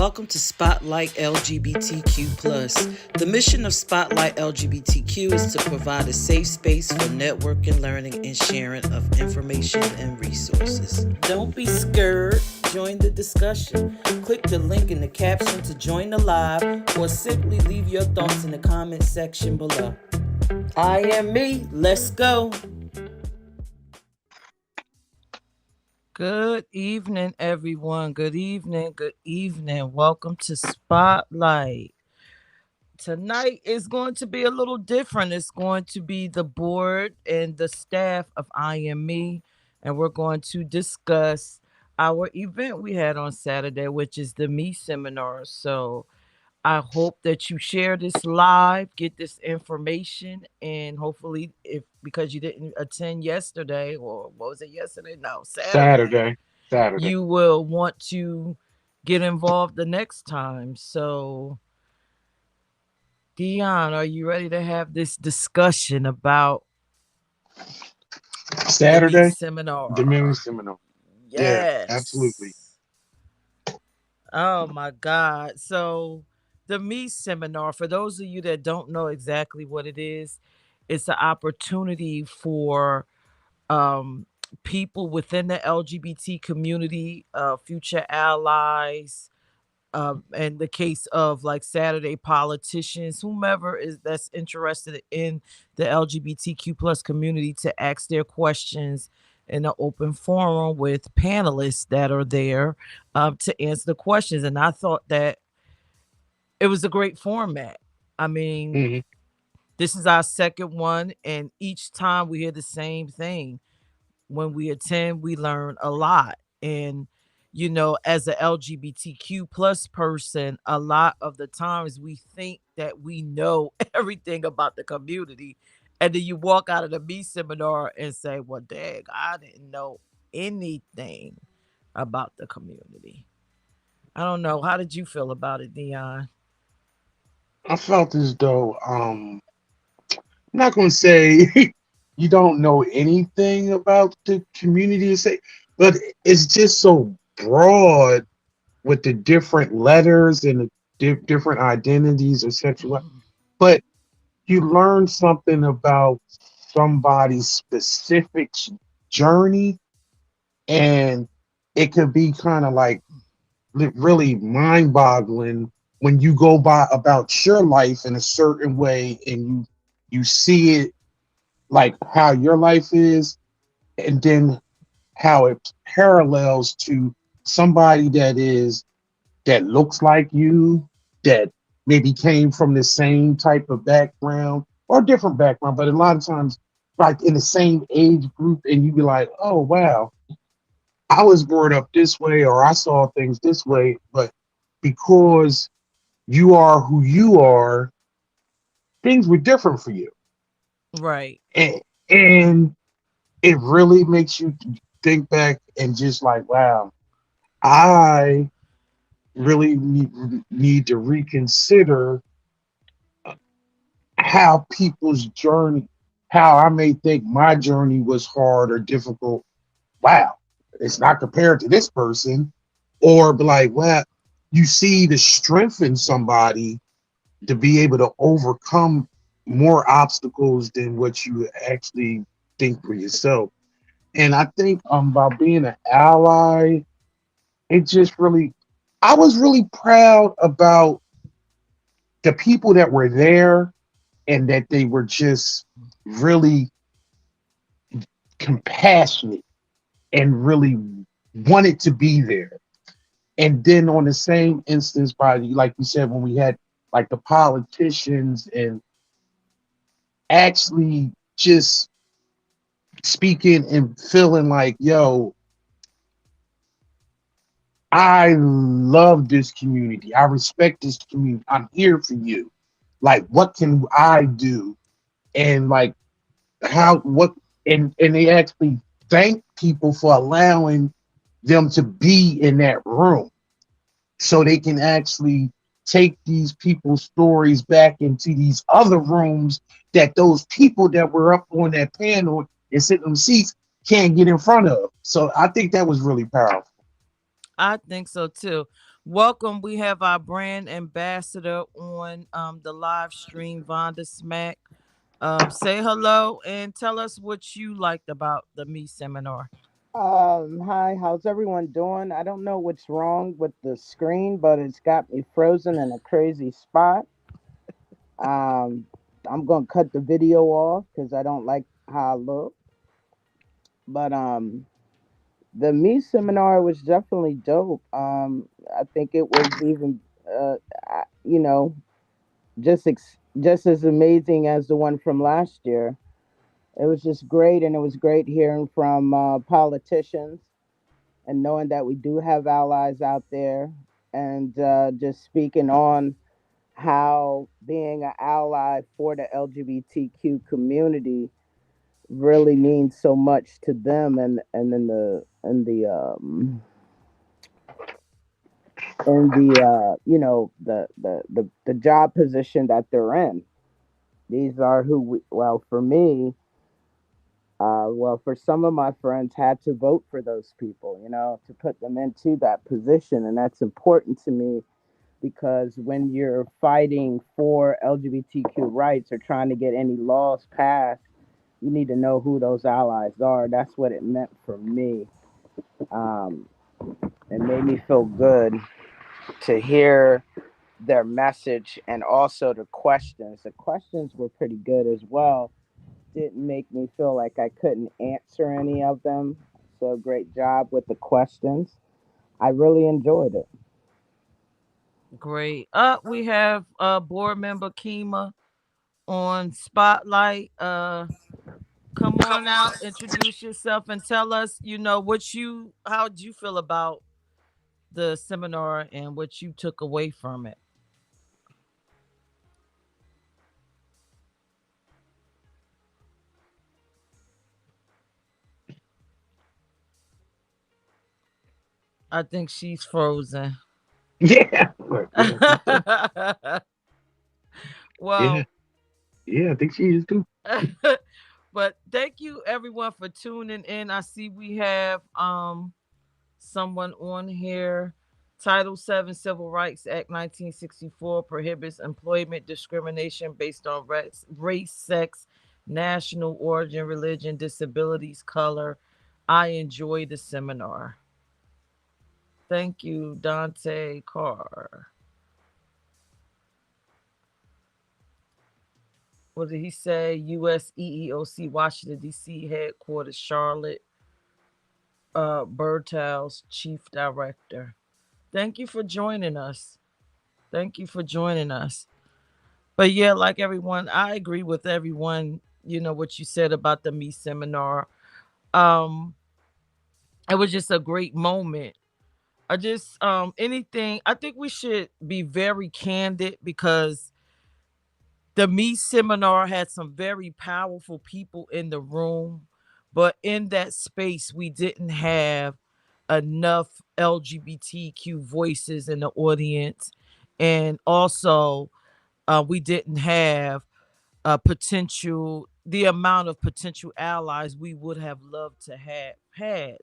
welcome to Spotlight LGBTQ. The mission of Spotlight LGBTQ is to provide a safe space for networking, learning, and sharing of information and resources. Don't be scared. Join the discussion. Click the link in the caption to join the live or simply leave your thoughts in the comment section below. I am me. Let's go. Good evening, everyone. Good evening. Good evening. Welcome to Spotlight. Tonight is going to be a little different. It's going to be the board and the staff of I Am Me, and we're going to discuss our event we had on Saturday, which is the Me seminar. So I hope that you share this live, get this information, and hopefully, if because you didn't attend yesterday, or what was it yesterday? No, Saturday, Saturday. you will want to get involved the next time. So, Dion, are you ready to have this discussion about the Me Saturday, the mini seminar? seminar. Yeah, absolutely. Yes. Oh my God. So the Me seminar, for those of you that don't know exactly what it is, it's an opportunity for um people within the LGBT community, future allies, in the case of like Saturday politicians, whomever is that's interested in the LGBTQ plus community to ask their questions in an open forum with panelists that are there to answer the questions. And I thought that it was a great format. I mean, Hmm. this is our second one, and each time we hear the same thing. When we attend, we learn a lot. And, as a LGBTQ plus person, a lot of the times we think that we know everything about the community. And then you walk out of the Me seminar and say, well, dang, I didn't know anything about the community. I don't know. How did you feel about it, Dion? I felt as though I'm not going to say you don't know anything about the community, say, but it's just so broad with the different letters and the different identities of sexual. But you learn something about somebody's specific journey, and it could be kind of like really mind-boggling when you go by about your life in a certain way and you see it like how your life is, and then how it parallels to somebody that looks like you, that maybe came from the same type of background or different background, but a lot of times like in the same age group, and you be like, oh wow, I was brought up this way or I saw things this way, but because you are who you are, things were different for you. Right. And, and it really makes you think back and just like, wow, I really need to reconsider how people's journey, how I may think my journey was hard or difficult. Wow, it's not compared to this person. Or be like, well, you see the strength in somebody to be able to overcome more obstacles than what you actually think for yourself. And I think about being an ally, it just really, I was really proud about the people that were there and that they were just really compassionate and really wanted to be there. And then on the same instance, by like you said, when we had like the politicians and actually just speaking and feeling like, yo, I love this community. I respect this community. I'm here for you. Like, what can I do? And like how what and they actually thank people for allowing them to be in that room so they can actually take these people's stories back into these other rooms that those people that were up on that panel and sitting in seats can't get in front of. So I think that was really powerful. I think so too. Welcome. We have our brand ambassador on the live stream, Vonda Smack. Say hello and tell us what you liked about the Me seminar. Hi, how's everyone doing? I don't know what's wrong with the screen, but it's got me frozen in a crazy spot. Um, I'm gonna cut the video off because I don't like how I look. But the Me seminar was definitely dope. I think it was even, you know, just as amazing as the one from last year. It was just great, and it was great hearing from politicians and knowing that we do have allies out there, and just speaking on how being an ally for the LGBTQ community really means so much to them, and in the the job position that they're in. These are who we, well, for me, well, for some of my friends, had to vote for those people, to put them into that position. And that's important to me because when you're fighting for LGBTQ rights or trying to get any laws passed, you need to know who those allies are. That's what it meant for me. Um, it made me feel good to hear their message and also the questions. The questions were pretty good as well. Didn't make me feel like I couldn't answer any of them. So great job with the questions. I really enjoyed it. Great. We have board member Kima on Spotlight. Come on out, introduce yourself, and tell us, how did you feel about the seminar and what you took away from it. I think she's frozen. Yeah, right, yeah, I think so. Yeah, Well, yeah, I think she is too. but thank you everyone for tuning in. I see we have someone on here. Title 7 Civil Rights Act 1964 prohibits employment discrimination based on race, sex, national origin, religion, disabilities, color. I enjoy the seminar. Thank you, Dante Carr. What did he say? USEEOC, Washington, D.C. headquarters, Charlotte, Bertels, Chief Director. Thank you for joining us. Thank you for joining us. But yeah, like everyone, I agree with everyone, what you said about the Me seminar. Um, it was just a great moment. I just anything I think we should be very candid because the Me seminar had some very powerful people in the room, but in that space we didn't have enough LGBTQ voices in the audience, and also we didn't have the amount of potential allies we would have loved to have had.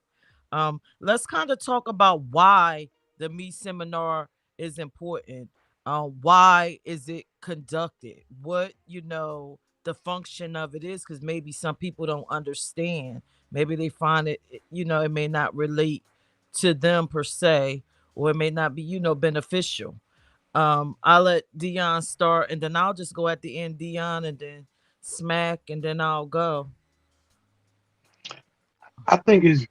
Let's kind of talk about why the Me seminar is important. Why is it conducted? What the function of it is, because maybe some people don't understand. Maybe they find it may not relate to them per se, or it may not be beneficial. I'll let Dion start, and then I'll just go at the end, Dion, and then Smack, and then I'll go. I think it's.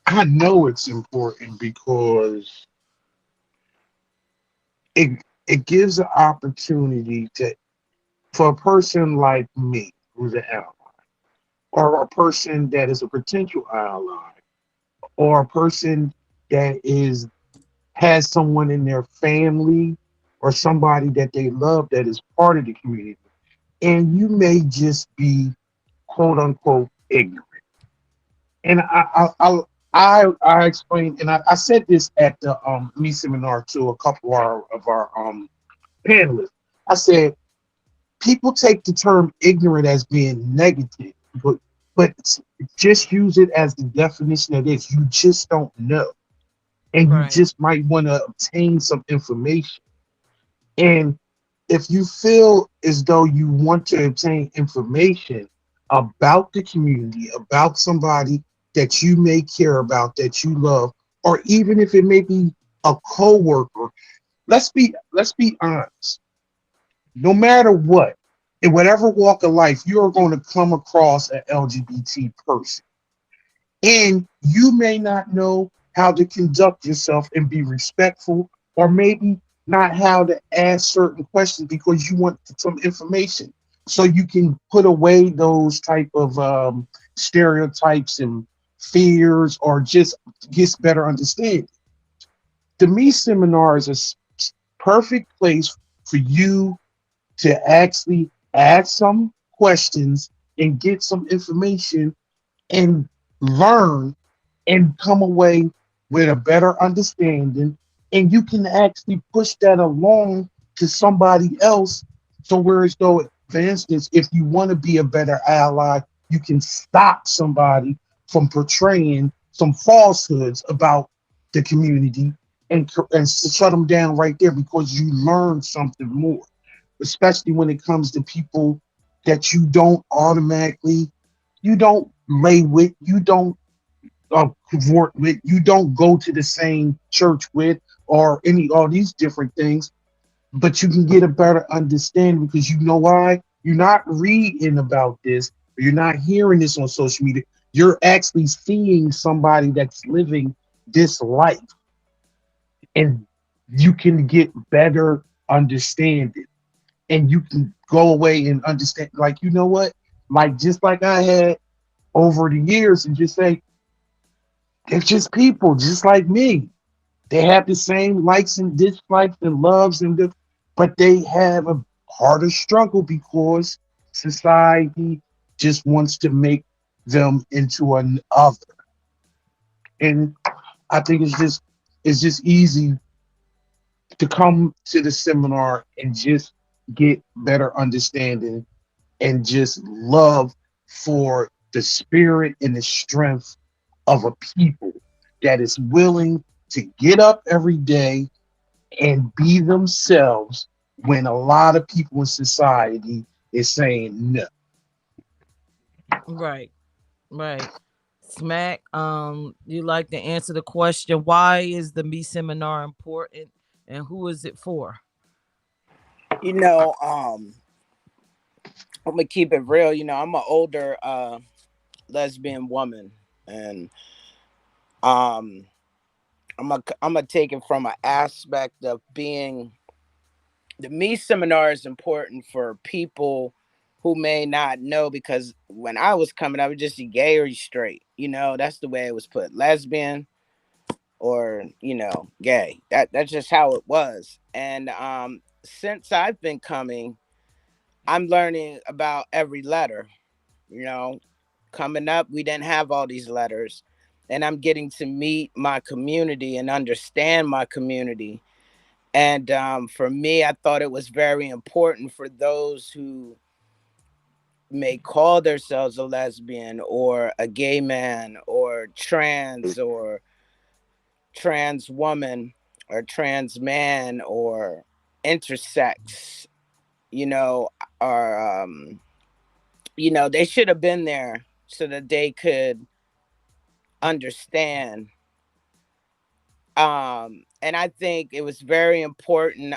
I know it's important because it gives an opportunity to for a person like me who's an ally, or a person that is a potential ally, or a person that is has someone in their family or somebody that they love that is part of the community, and you may just be quote unquote ignorant. And I explained, and I said this at the me seminar to a couple of our panelists. I said people take the term ignorant as being negative, but just use it as the definition it is. You just don't know. and you Right. just might want to obtain some information. And if you feel as though you want to obtain information about the community, about somebody that you may care about, that you love, or even if it may be a coworker, let's be honest. No matter what, in whatever walk of life, you are going to come across an LGBT person. And you may not know how to conduct yourself and be respectful, or maybe not how to ask certain questions because you want some information. So you can put away those type of stereotypes and fears, or just get better understanding. The Me Seminar is a perfect place for you to actually ask some questions and get some information and learn and come away with a better understanding. And you can actually push that along to somebody else. So, whereas though, for instance, if you want to be a better ally, you can stop somebody from portraying some falsehoods about the community, and shut them down right there because you learn something more, especially when it comes to people that you don't lay with, you don't cavort with, you don't go to the same church with, or any all these different things. But you can get a better understanding because you know why you're not reading about this, or you're not hearing this on social media. You're actually seeing somebody that's living this life, and you can get better understanding, and you can go away and understand. Like, you know what? Like, just like I had over the years, and just say, they're just people, just like me. They have the same likes and dislikes and loves but they have a harder struggle because society just wants to make them into an other. And I think it's just easy to come to the seminar and just get better understanding and just love for the spirit and the strength of a people that is willing to get up every day and be themselves when a lot of people in society is saying no. Right. Right. Smack, you like to answer the question, why is the Me Seminar important and who is it for? You know, I'm gonna keep it real. I'm an older lesbian woman, and um, I'm gonna take it from an aspect of being the Me Seminar is important for people who may not know, because when I was coming, I was just gay or straight. That's the way it was put: lesbian or gay. That's just how it was. And since I've been coming, I'm learning about every letter. You know, Coming up, we didn't have all these letters, and I'm getting to meet my community and understand my community. And for me, I thought it was very important for those who may call themselves a lesbian or a gay man or trans woman or trans man or intersex, you know, or they should have been there so that they could understand. And I think it was very important,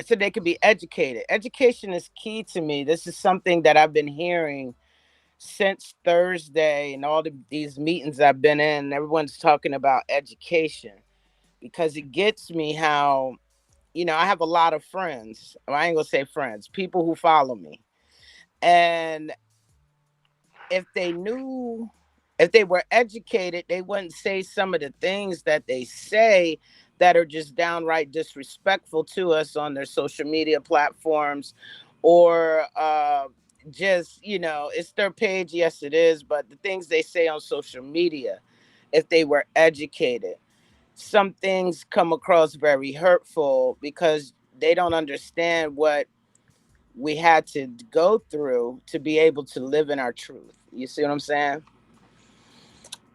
so they could be educated. Education is key to me. This is something that I've been hearing since Thursday, and these meetings I've been in. Everyone's talking about education, because it gets me how, I have a lot of friends. Well, I ain't gonna say friends, people who follow me. And if they knew, if they were educated, they wouldn't say some of the things that they say that are just downright disrespectful to us on their social media platforms, or just, it's their page. Yes, it is. But the things they say on social media, if they were educated, some things come across very hurtful because they don't understand what we had to go through to be able to live in our truth. You see what I'm saying?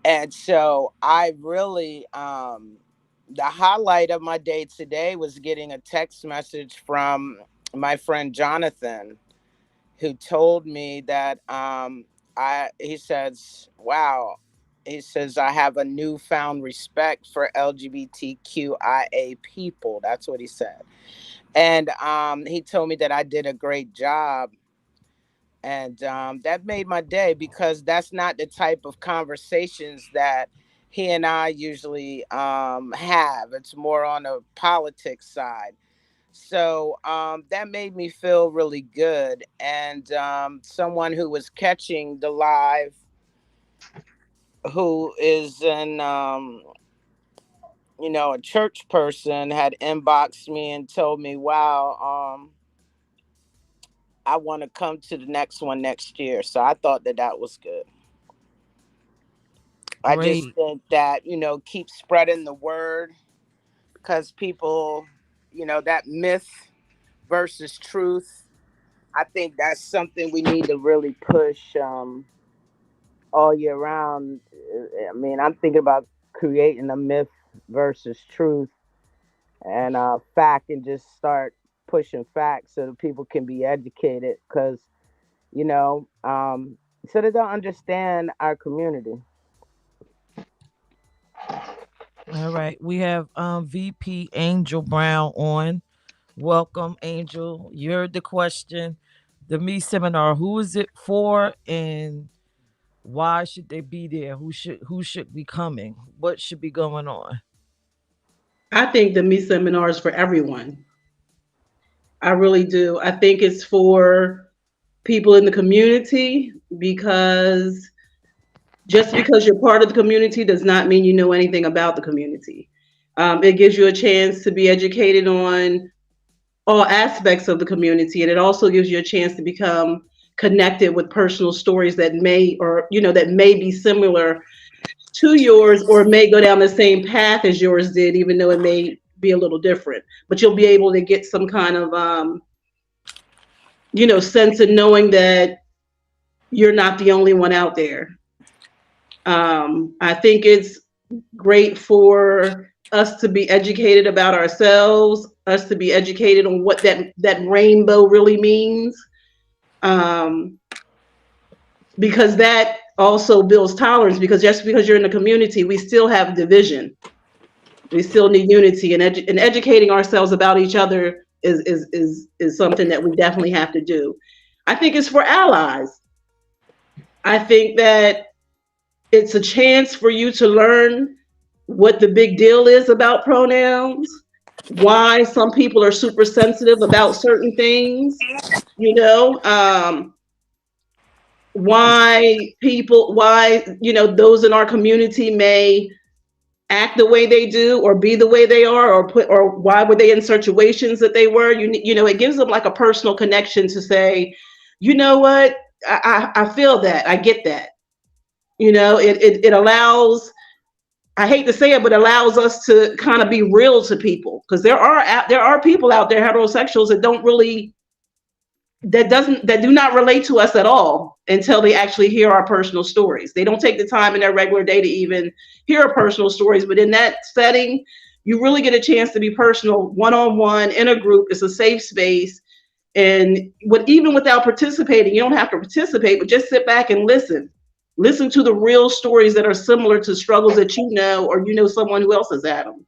And so I really, the highlight of my day today was getting a text message from my friend Jonathan, who told me that he says, wow, he says, I have a newfound respect for LGBTQIA people. That's what he said. And he told me that I did a great job. And that made my day, because that's not the type of conversations that he and I usually have. It's more on the politics side. So that made me feel really good. And someone who was catching the live, who is a church person, had inboxed me and told me, wow, I want to come to the next one next year. So I thought that that was good. I just Great. think that, keep spreading the word, because people, that myth versus truth, I think that's something we need to really push all year round. I mean, I'm thinking about creating a myth versus truth and fact, and just start pushing facts so that people can be educated, because, so they don't understand our community. All right. We have VP Angel Brown on. Welcome, Angel. You heard the question. The Me seminar, who is it for and why should they be there? Who should be coming? What should be going on? I think the Me seminar is for everyone. I really do. I think it's for people in the community, because just because you're part of the community does not mean you know anything about the community. It gives you a chance to be educated on all aspects of the community, and it also gives you a chance to become connected with personal stories that may be similar to yours, or may go down the same path as yours did, even though it may be a little different. But you'll be able to get some kind of sense of knowing that you're not the only one out there. I think it's great for us to be educated about ourselves, us to be educated on what that rainbow really means, um, because that also builds tolerance. Because just because you're in a community, we still have division. We still need unity, and educating ourselves about each other is something that we definitely have to do. I think it's for allies. I think that it's a chance for you to learn what the big deal is about pronouns, why some people are super sensitive about certain things, you know, why those in our community may act the way they do, or be the way they are, or why were they in situations that they were. It gives them like a personal connection to say, you know what, I feel that, I get that. It allows, I hate to say it, but allows us to kind of be real to people, because there are people out there, heterosexuals, that do not relate to us at all until they actually hear our personal stories. They don't take the time in their regular day to even hear our personal stories, but in that setting, you really get a chance to be personal, one-on-one, in a group. It's a safe space. And even without participating, you don't have to participate, but just sit back and listen to the real stories that are similar to struggles that or someone who else has had them.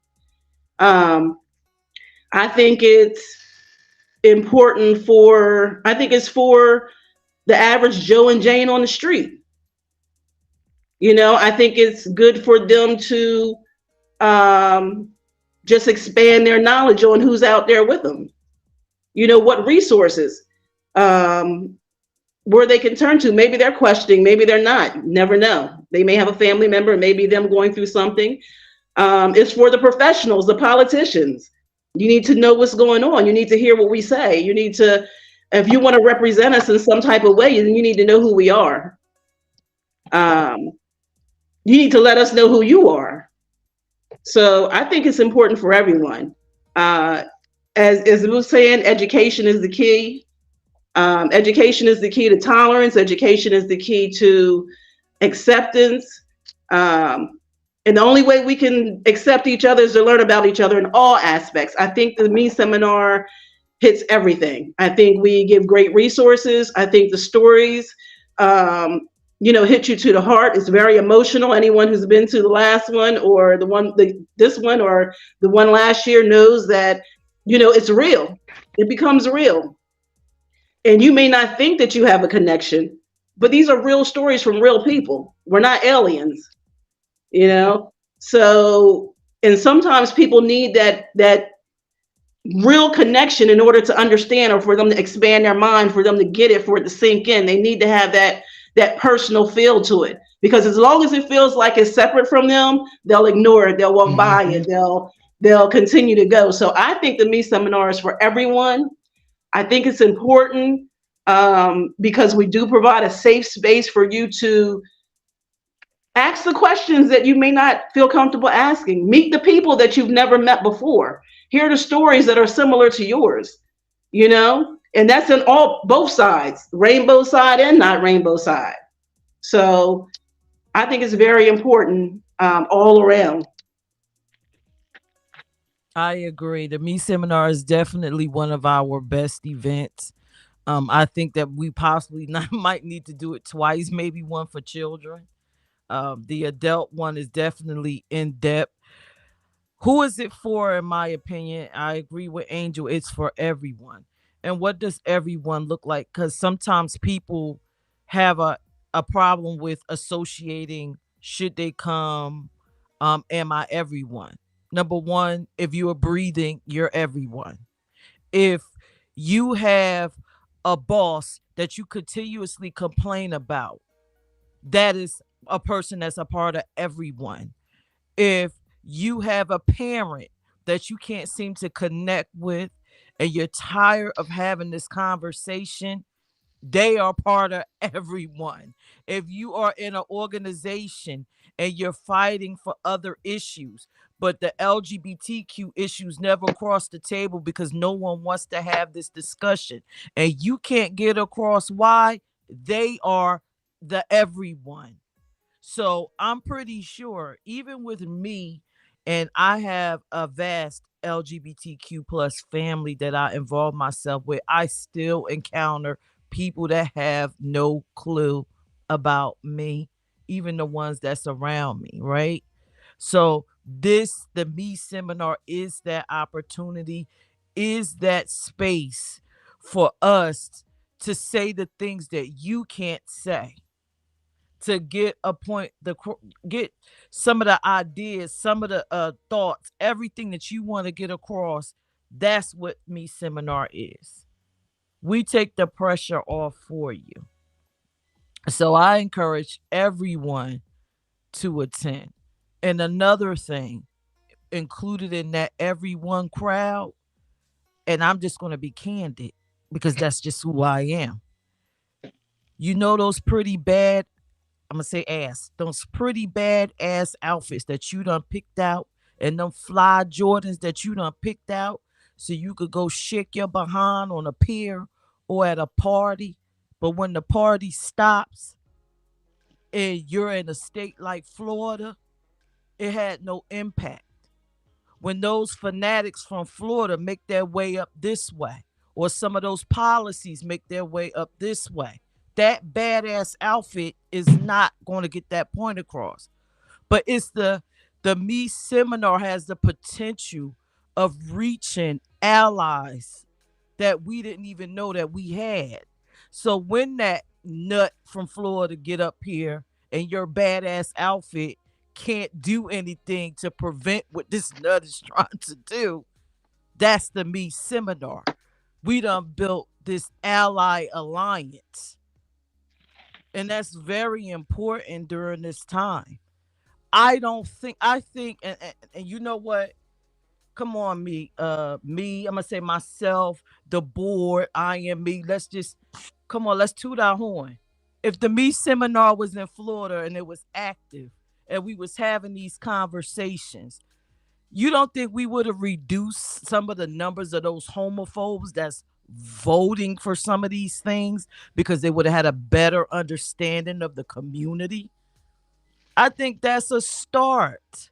um, I think it's for the average Joe and Jane on the street. I think it's good for them to um, just expand their knowledge on who's out there with them. What resources, um, where they can turn to. Maybe they're questioning, maybe they're not. You never know. They may have a family member, maybe them going through something. It's for the professionals, the politicians. You need to know what's going on. You need to hear what we say. If you want to represent us in some type of way, then you need to know who we are. Um, you need to let us know who you are. So I think it's important for everyone. Uh, as we were saying, education is the key. Education is the key to tolerance. Education is the key to acceptance. Um, and the only way we can accept each other is to learn about each other in all aspects. I think the Me Seminar hits everything. I think we give great resources. I think the stories, um, hit you to the heart. It's very emotional. Anyone who's been to the last one or this one or the one last year knows that, it's real. It becomes real. And you may not think that you have a connection, but these are real stories from real people. We're not aliens, you know? So, and sometimes people need that real connection in order to understand, or for them to expand their mind, for them to get it, for it to sink in. They need to have that personal feel to it, because as long as it feels like it's separate from them, they'll ignore it, they'll walk by Hmm. it, they'll continue to go. So I think the Me Seminar is for everyone. I think it's important, because we do provide a safe space for you to ask the questions that you may not feel comfortable asking. Meet the people that you've never met before. Hear the stories that are similar to yours, And that's in all both sides, rainbow side and not rainbow side. So I think it's very important, all around. I agree. The Me Seminar is definitely one of our best events. I think that we possibly not, might need to do it twice, maybe one for children. The adult one is definitely in depth. Who is it for? In my opinion, I agree with Angel. It's for everyone. And what does everyone look like? Because sometimes people have a problem with associating. Should they come? Am I everyone? Number one, if you are breathing, you're everyone. If you have a boss that you continuously complain about, that is a person that's a part of everyone. If you have a parent that you can't seem to connect with and you're tired of having this conversation, they are part of everyone. If you are in an organization and you're fighting for other issues, but the LGBTQ issues never cross the table because no one wants to have this discussion, and you can't get across why, they are the everyone. So I'm pretty sure, even with me, and I have a vast LGBTQ plus family that I involve myself with, I still encounter people that have no clue about me, even the ones that surround me, right? So the Me Seminar is that opportunity, is that space for us to say the things that you can't say, to get a point, get some of the ideas, some of the thoughts, everything that you want to get across. That's what Me Seminar is. We take the pressure off for you. So I encourage everyone to attend. And another thing included in that everyone crowd, and I'm just going to be candid because that's just who I am. You know those pretty bad, I'm gonna say ass. Those pretty bad ass outfits that you done picked out, and them fly Jordans that you done picked out, so you could go shake your behind on a pier or at a party. But when the party stops and you're in a state like Florida, it had no impact. When those fanatics from Florida make their way up this way, or some of those policies make their way up this way, that badass outfit is not going to get that point across. But it's the Me Seminar has the potential of reaching allies that we didn't even know that we had. So when that nut from Florida get up here and your badass outfit can't do anything to prevent what this nut is trying to do, that's the Me Seminar. We done built this ally alliance. And that's very important during this time. I think, and you know what? Come on, I'm gonna say myself, the board, I am me. Let's just come on, let's toot our horn. If the Me Seminar was in Florida and it was active and we was having these conversations, you don't think we would have reduced some of the numbers of those homophobes that's voting for some of these things because they would have had a better understanding of the community? I think that's a start.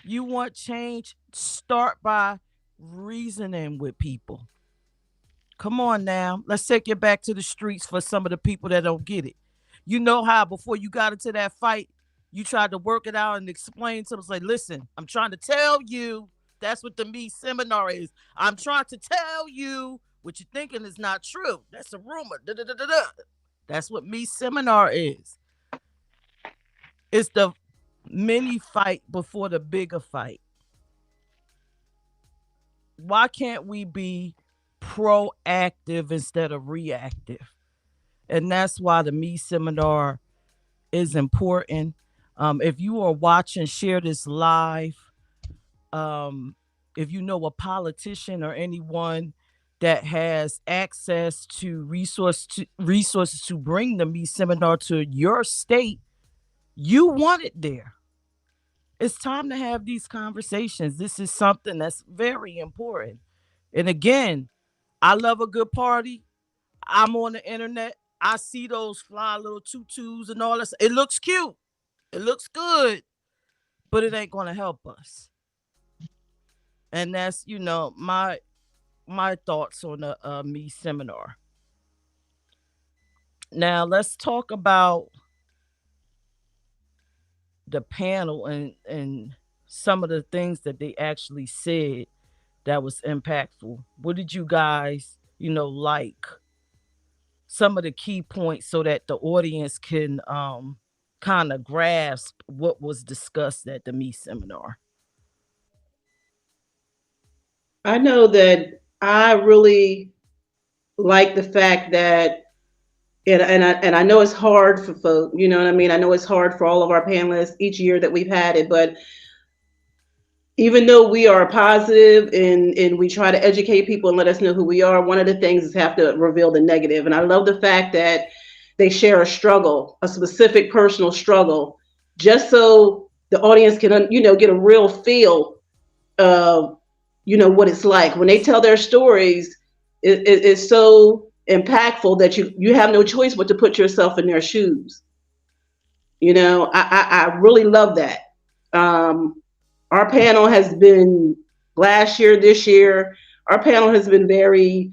You want change? Start by reasoning with people. Come on now. Let's take it back to the streets for some of the people that don't get it. You know how before you got into that fight, you tried to work it out and explain to them, say, listen, I'm trying to tell you. That's what the me seminar is. I'm trying to tell you what you're thinking is not true. That's a rumor. Da, da, da, da, da. That's what me seminar is. It's the mini fight before the bigger fight. Why can't we be proactive instead of reactive? And that's why the me seminar is important. If you are watching, share this live. Um, if you know a politician or anyone that has access to resources to bring the me seminar to your state, you want it there. It's time to have these conversations. This is something that's very important. And again, I love a good party. I'm on the internet. I see those fly little tutus and all that. It looks cute. It looks good, but it ain't gonna help us. And that's my thoughts on the me seminar. Now let's talk about the panel and some of the things that they actually said that was impactful. What did you guys, like some of the key points so that the audience can kind of grasp what was discussed at the me seminar? I know that I really like the fact that, and I know it's hard for folk, you know what I mean? I know it's hard for all of our panelists each year that we've had it, but even though we are positive and we try to educate people and let us know who we are, one of the things is have to reveal the negative. And I love the fact that they share a struggle, a specific personal struggle, just so the audience can, get a real feel of, what it's like. When they tell their stories, it's so impactful that you have no choice but to put yourself in their shoes. I really love that. Um, our panel has been last year, this year, our panel has been very,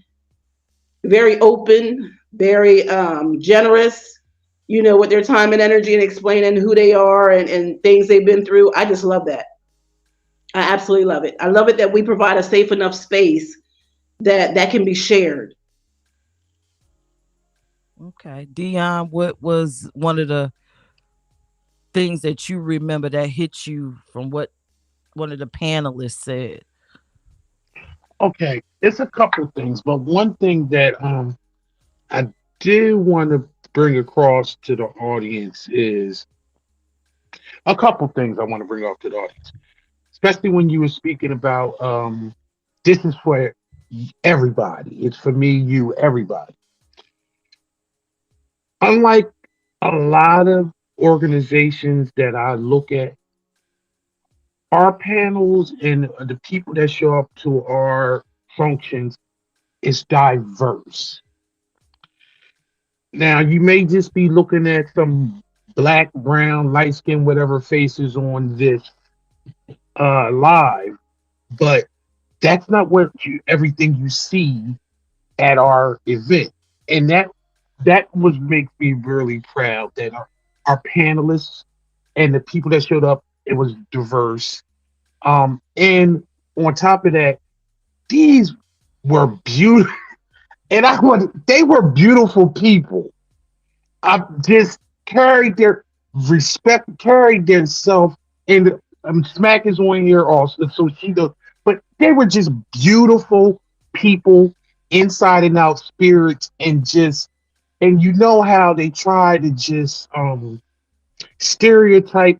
very open, very generous, with their time and energy and explaining who they are and things they've been through. I just love that. I absolutely love it. I love it that we provide a safe enough space that can be shared. Okay. Dion, what was one of the things that you remember that hit you from what one of the panelists said? Okay, it's a couple things, but one thing that I do want to bring across to the audience is a couple things I want to bring off to the audience, especially when you were speaking about this is for everybody. It's for me, you, everybody. Unlike a lot of organizations that I look at, our panels and the people that show up to our functions is diverse. Now, you may just be looking at some black, brown, light skin, whatever faces on this live, but that's not what everything you see at our event. And that was makes me really proud that our panelists and the people that showed up, it was diverse. And on top of that, these were beautiful, and they were beautiful people. I just carried their respect, carried themselves, and Smack is on here also, so she does. But they were just beautiful people, inside and out spirits, and you know how they try to just stereotype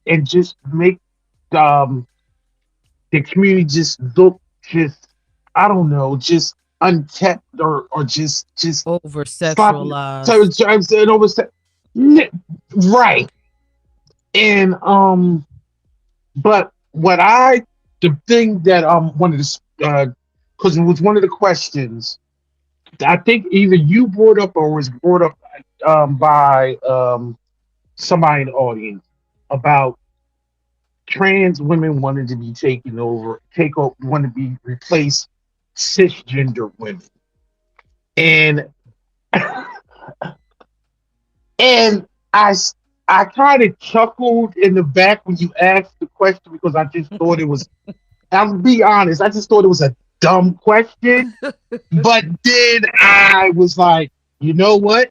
and just make um the community just look just I don't know, just unkept or just Over sloppy. So sexualized. I'm saying over right. And but what the thing that wanted to because it was one of the questions I think either you brought up or was brought up by somebody in the audience about trans women wanting to be taken over, want to be replaced cisgender women, and and I kind of chuckled in the back when you asked the question because I just thought it was. I'll be honest, I just thought it was a dumb question, but then I was like, you know what?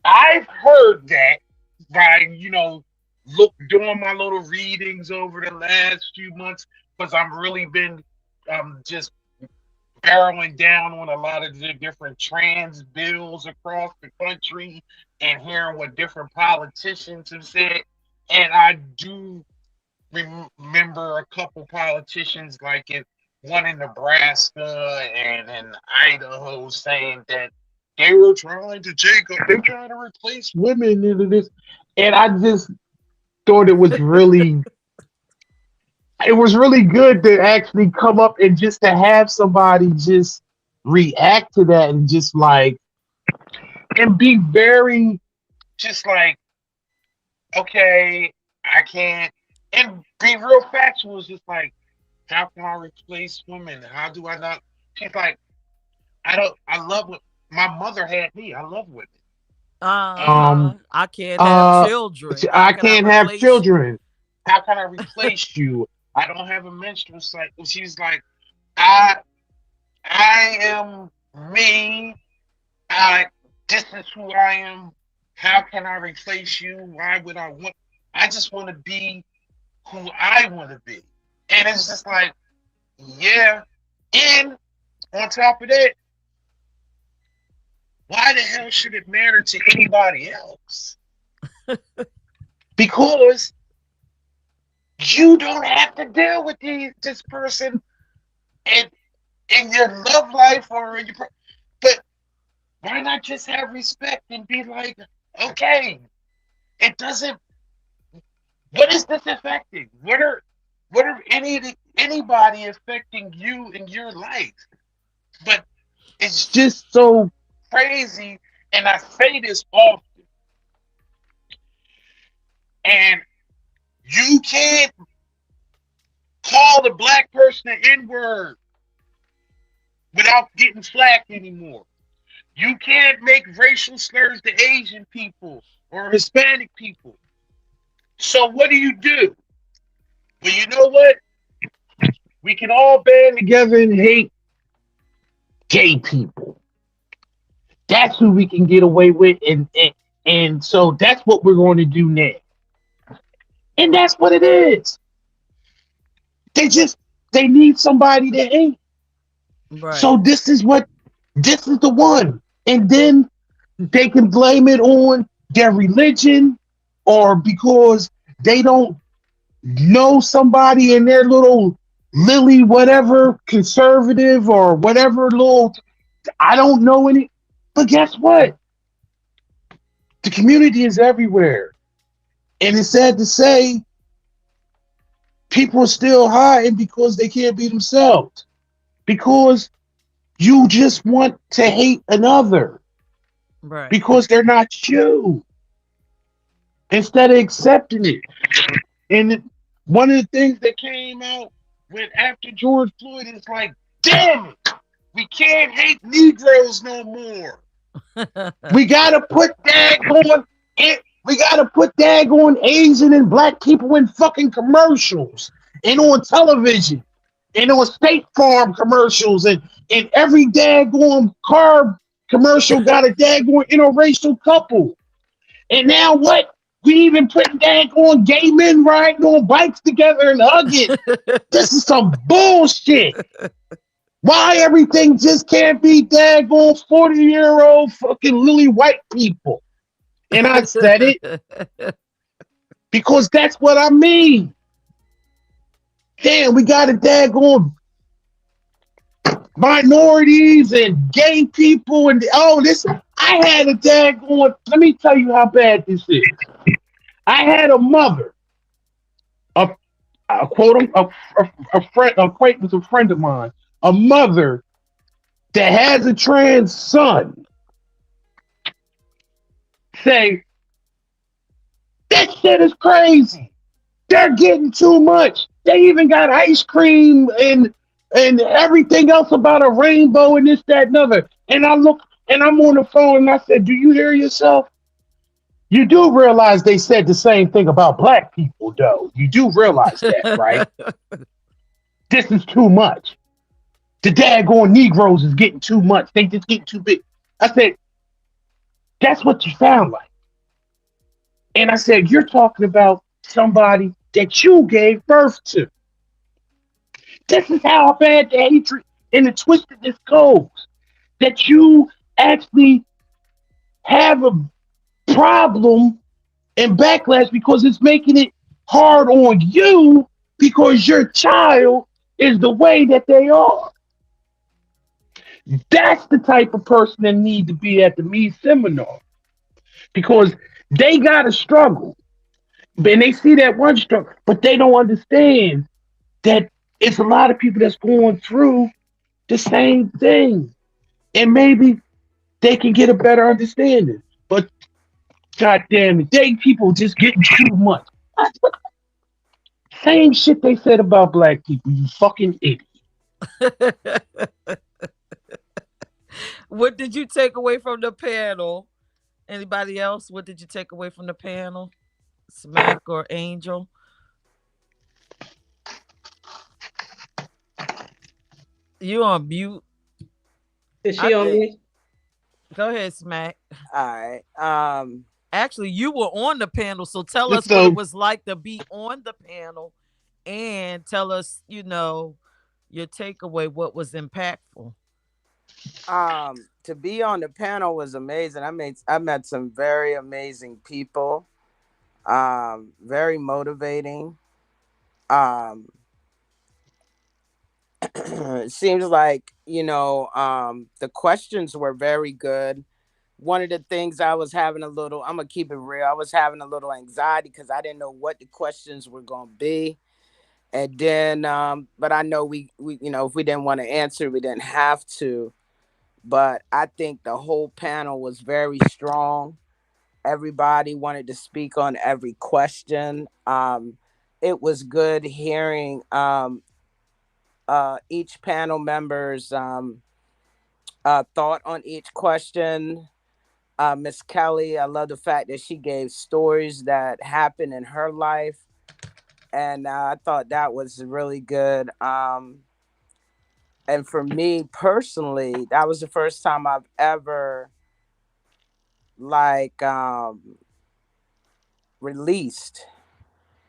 I've heard that by, look doing my little readings over the last few months because I've really been just barreling down on a lot of the different trans bills across the country and hearing what different politicians have said. And I do remember a couple politicians like one in Nebraska and in Idaho saying that they're trying to replace women into this. And I just thought it was really good to actually come up and just to have somebody just react to that and just like, and be very, just like, okay, I can't, and be real factual. It's just like, how can I replace women? How do I not? She's like, I love what my mother had me. I love women. Um, I can't have uh, children. How I can I can't have replace you? children. How can I replace you? I don't have a menstrual cycle. She's like, I, I am me. I, this is who I am. How can I replace you? Why would I want? I just want to be who I want to be. And it's just like, yeah. And on top of that, why the hell should it matter to anybody else? Because you don't have to deal with this person in, in your love life or in your. But why not just have respect and be like, okay, it doesn't. What is this affecting? What are anybody affecting you in your life? But it's just so crazy, and I say this often, and you can't call the black person an N-word without getting flack anymore. You can't make racial slurs to Asian people or Hispanic people. So what do? Well, you know what? We can all band together and hate gay people. That's who we can get away with, and so that's what we're going to do now. And that's what it is. They just they need somebody to hate. So Right. this is the one. And then they can blame it on their religion or because they don't know somebody in their little lily whatever conservative or whatever little I don't know any. But guess what? The community is everywhere. And it's sad to say people are still hiding because they can't be themselves. Because you just want to hate another Right. because they're not you instead of accepting it. And one of the things that came out with after George Floyd is like, damn it, we can't hate Negroes no more. We gotta put daggone it. We gotta put daggone Asian and black people in fucking commercials and on television and on State Farm commercials and every daggone car commercial got a daggone interracial couple. And now what? We even putting daggone gay men riding on bikes together and hugging. This is some bullshit. Why everything just can't be daggone 40-year-old fucking lily white people? And I said it because that's what I mean. Damn, we got a daggone minorities and gay people and oh this I had a daggone let me tell you how bad this is. I had a mother, a, a quote a friend acquaintance, a friend of mine, a mother that has a trans son say shit is crazy. They're getting too much. They even got ice cream and everything else about a rainbow and this, that, and other. And I look and I'm on the phone and I said, "Do you hear yourself?" You do realize they said the same thing about black people, though. You do realize that, right? This is too much. The daggone Negroes is getting too much. They just getting too big. I said, that's what you sound like. And I said, you're talking about somebody that you gave birth to. This is how bad the hatred and the twistedness goes. That you actually have a problem and backlash because it's making it hard on you because your child is the way that they are. That's the type of person that need to be at the me seminar because they got to struggle. And they see that one struggle, but they don't understand that it's a lot of people that's going through the same thing. And maybe they can get a better understanding. But god damn it, they people just getting too much. Same shit they said about black people, you fucking idiot. What did you take away from the panel? Anybody else? What did you take away from the panel? Smack or Angel? You on mute. Is I she on think. me? Go ahead, Smack. All right. Actually, you were on the panel, so tell us what it So was like to be on the panel and tell us, your takeaway, what was impactful. To be on the panel was amazing. I met some very amazing people. Very motivating. Um, it seems like the questions were very good. One of the things I was having a little, I'm gonna keep it real. I was having a little anxiety because I didn't know what the questions were gonna be. And then, but I know if we didn't want to answer, we didn't have to. But I think the whole panel was very strong. Everybody wanted to speak on every question. It was good hearing each panel member's thought on each question. Miss Kelly, I love the fact that she gave stories that happened in her life, and I thought that was really good. And for me personally, that was the first time I've ever like released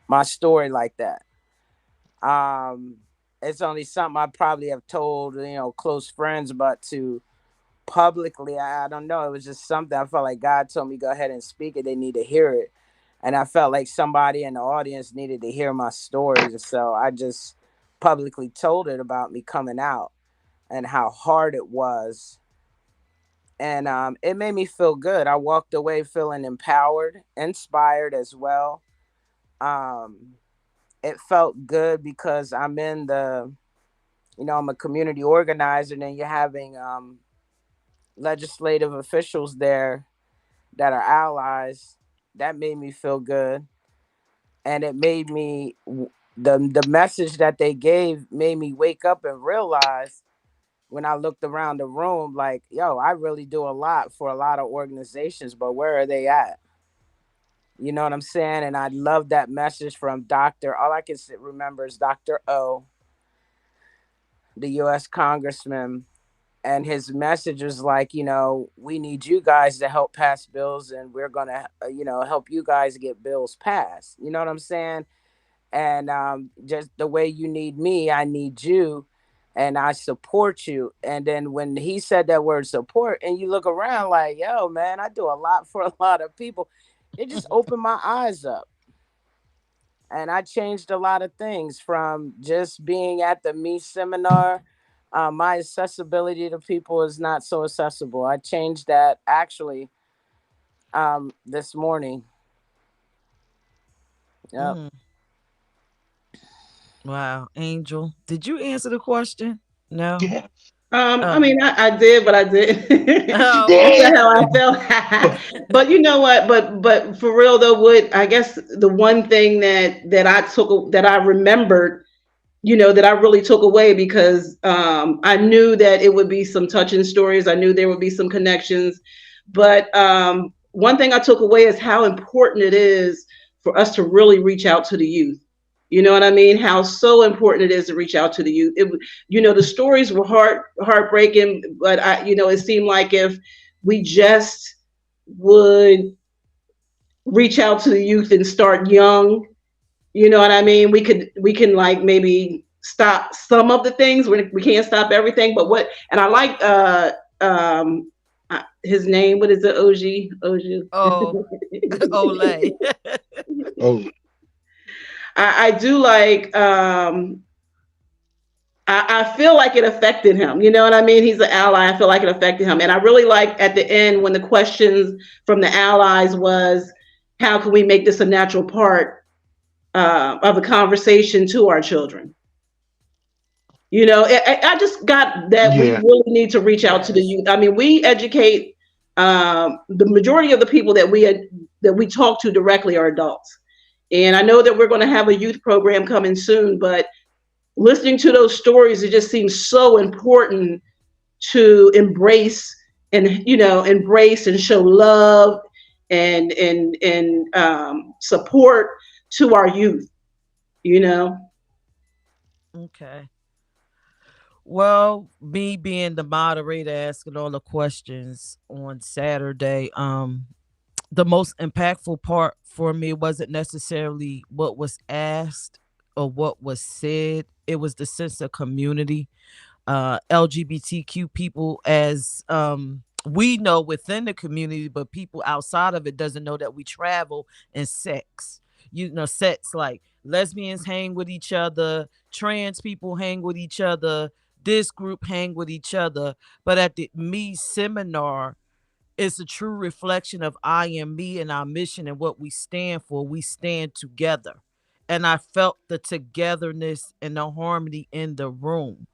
my story like that. Um, it's only something I probably have told close friends, but to publicly, I don't know. It was just something I felt like God told me go ahead and speak it. They need to hear it, and I felt like somebody in the audience needed to hear my stories, so I just publicly told it about me coming out and how hard it was. And it made me feel good. I walked away feeling empowered, inspired as well. Um, it felt good because I'm a community organizer, and you're having legislative officials there that are allies. That made me feel good, and it made me the message that they gave made me wake up and realize when I looked around the room, like, yo, I really do a lot for a lot of organizations, but where are they at? You know what I'm saying? And I love that message from Dr. All I can remember is Dr. O, the U.S. Congressman. And his message was like, we need you guys to help pass bills, and we're going to, help you guys get bills passed. You know what I'm saying? And just the way you need me, I need you, and I support you. And then when he said that word support, and you look around like, yo, man, I do a lot for a lot of people, it just opened my eyes up. And I changed a lot of things from just being at the me seminar. My accessibility to people is not so accessible. I changed that actually this morning. Yep. Mm, wow, Angel, did you answer the question? No. yeah. I Uh, mean, I did, but I didn't. But you I okay. said did. how I felt. But But you know what? But for real though, what I guess the one thing that I remembered, that I really took away because I knew that it would be some touching stories. I knew there would be some connections. But one thing I took away is how important it is for us to really reach out to the youth. You know what I mean? How so important it is to reach out to the youth. The stories were heartbreaking, but it seemed like if we just would reach out to the youth and start young, you know what I mean? We can like maybe stop some of the things. We can't stop everything, but what? And I like his name. What is it? Oh, Olay. oh I do like. I feel like it affected him. You know what I mean? He's an ally. I feel like it affected him, and I really like at the end when the questions from the allies was, "How can we make this a natural part of the conversation to our children?" I just got that we yeah, really need to reach out to the Yes. youth. I mean, we educate the majority of the people that we talk to directly are adults, and I know that we're going to have a youth program coming soon. But listening to those stories, it just seems so important to embrace and show love and support to our youth. You know, Okay. Well, me being the moderator asking all the questions on Saturday, the most impactful part for me wasn't necessarily what was asked or what was said. It was the sense of community. LGBTQ people, as we know within the community, but people outside of it doesn't know that we travel in sex. Sex like lesbians hang with each other, trans people hang with each other, this group hang with each other. But at the me seminar, it's a true reflection of I am me and our mission and what we stand for. We stand together. And I felt the togetherness and the harmony in the room.